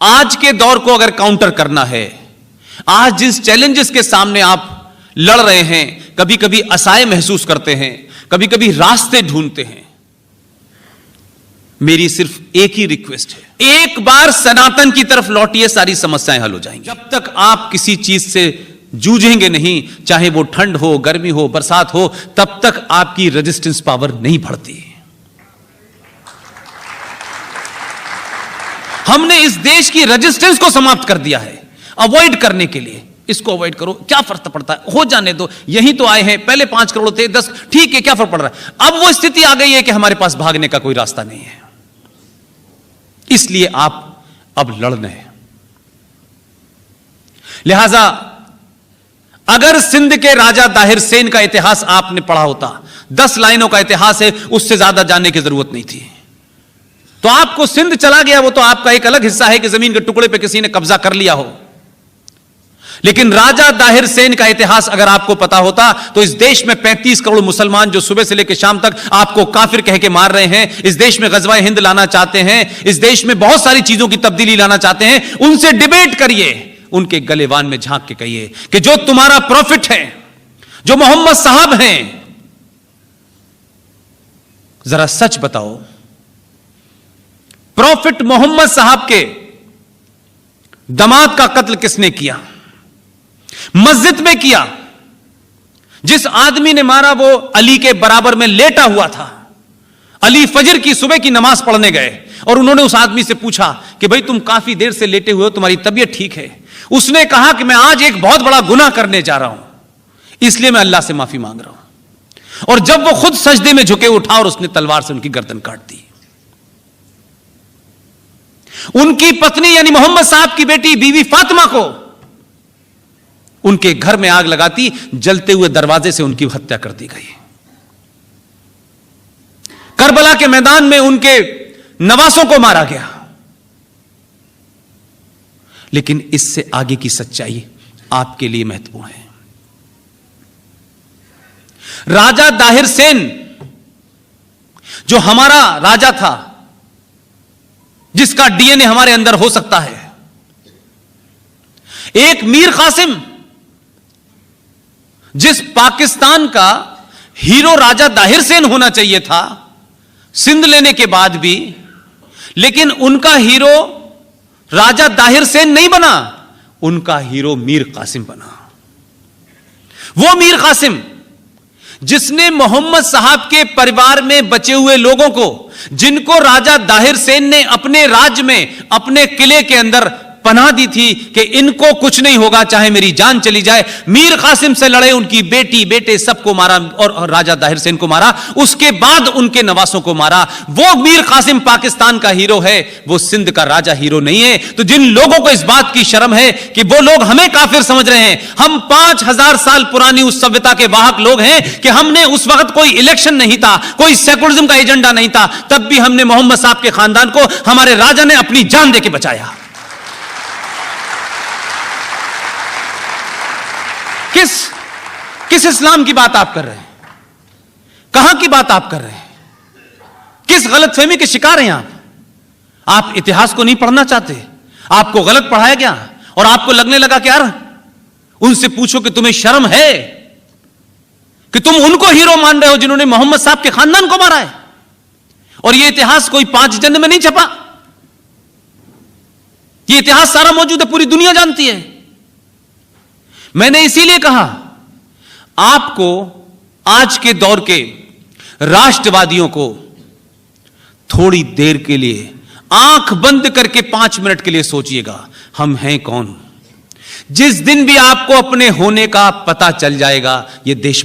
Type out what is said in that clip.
आज के दौर को अगर काउंटर करना है, आज जिस चैलेंजेस के सामने आप लड़ रहे हैं, कभी कभी असहाय महसूस करते हैं, कभी कभी रास्ते ढूंढते हैं, मेरी सिर्फ एक ही रिक्वेस्ट है, एक बार सनातन की तरफ लौटिए, सारी समस्याएं हल हो जाएंगी। जब तक आप किसी चीज से जूझेंगे नहीं, चाहे वो ठंड हो, गर्मी हो, बरसात हो, तब तक आपकी रेजिस्टेंस पावर नहीं बढ़ती। हमने इस देश की रेजिस्टेंस को समाप्त कर दिया है अवॉइड करने के लिए। इसको अवॉइड करो, क्या फर्क पड़ता है, हो जाने दो, यही तो आए हैं, पहले 5 करोड़ थे, 10, ठीक है, क्या फर्क पड़ रहा है। अब वो स्थिति आ गई है कि हमारे पास भागने का कोई रास्ता नहीं है, इसलिए आप अब लड़ने हैं। लिहाजा अगर सिंध के राजा दाहिर सेन का इतिहास आपने पढ़ा होता, 10 लाइनों का इतिहास है, उससे ज्यादा जानने की जरूरत नहीं थी। तो आपको सिंध चला गया, वो तो आपका एक अलग हिस्सा है कि जमीन के टुकड़े पे किसी ने कब्जा कर लिया हो, लेकिन राजा दाहिर सेन का इतिहास अगर आपको पता होता तो इस देश में 35 करोड़ मुसलमान जो सुबह से लेकर शाम तक आपको काफिर कह के मार रहे हैं, इस देश में गजवा हिंद लाना चाहते हैं, इस देश में बहुत सारी चीजों की तब्दीली लाना चाहते हैं, उनसे डिबेट करिए, उनके गलेवान में झांक के कहिए कि जो तुम्हारा प्रॉफिट है, जो मोहम्मद साहब हैं, जरा सच बताओ, प्रॉफिट मोहम्मद साहब के दामाद का कत्ल किसने किया, मस्जिद में किया। जिस आदमी ने मारा वो अली के बराबर में लेटा हुआ था। अली फजर की सुबह की नमाज पढ़ने गए और उन्होंने उस आदमी से पूछा कि भाई तुम काफी देर से लेटे हुए हो, तुम्हारी तबीयत ठीक है। उसने कहा कि मैं आज एक बहुत बड़ा गुनाह करने जा रहा हूं, इसलिए मैं अल्लाह से माफी मांग रहा हूं। और जब वो खुद सजदे में झुके उठा और उसने तलवार से उनकी गर्दन काट दी। उनकी पत्नी यानी मोहम्मद साहब की बेटी बीवी फातिमा को उनके घर में आग लगाती, जलते हुए दरवाजे से उनकी हत्या कर दी गई। करबला के मैदान में उनके नवासों को मारा गया। लेकिन इससे आगे की सच्चाई आपके लिए महत्वपूर्ण है। राजा दाहिर सेन जो हमारा राजा था, जिसका डीएनए हमारे अंदर हो सकता है, एक मीर कासिम जिस पाकिस्तान का हीरो राजा दाहिर सेन होना चाहिए था सिंध लेने के बाद भी, लेकिन उनका हीरो राजा दाहिर सेन नहीं बना, उनका हीरो मीर कासिम बना। वो मीर कासिम जिसने मोहम्मद साहब के परिवार में बचे हुए लोगों को, जिनको राजा दाहिर सेन ने अपने राज्य में, अपने किले के अंदर पनाह दी थी कि इनको कुछ नहीं होगा चाहे मेरी जान चली जाए, मीर कासिम से लड़े, उनकी बेटी बेटे सबको मारा और राजा दाहिर सेन को मारा, उसके बाद उनके नवासों को मारा। वो मीर कासिम पाकिस्तान का हीरो है, वो सिंध का राजा हीरो नहीं है। तो जिन लोगों को इस बात की शर्म है कि वो लोग हमें काफिर समझ रहे हैं, हम 5000 साल पुरानी उस सभ्यता के वाहक लोग हैं कि हमने उस वक्त कोई इलेक्शन नहीं था, कोई सेकुलरिज्म का एजेंडा नहीं था, तब भी हमने मोहम्मद साहब के खानदान को हमारे राजा ने अपनी जान देके बचाया। किस इस्लाम की बात आप कर रहे हैं, कहां की बात आप कर रहे हैं, किस गलतफहमी के शिकार हैं आप इतिहास को नहीं पढ़ना चाहते, आपको गलत पढ़ाया गया और आपको लगने लगा कि यार उनसे पूछो कि तुम्हें शर्म है कि तुम उनको हीरो मान रहे हो जिन्होंने मोहम्मद साहब के खानदान को मारा है। और यह इतिहास कोई 5 जन्म में नहीं छपा, यह इतिहास सारा मौजूद है, पूरी दुनिया जानती है। मैंने इसीलिए कहा आपको आज के दौर के राष्ट्रवादियों को थोड़ी देर के लिए आंख बंद करके 5 मिनट के लिए सोचिएगा, हम हैं कौन। जिस दिन भी आपको अपने होने का पता चल जाएगा, यह देश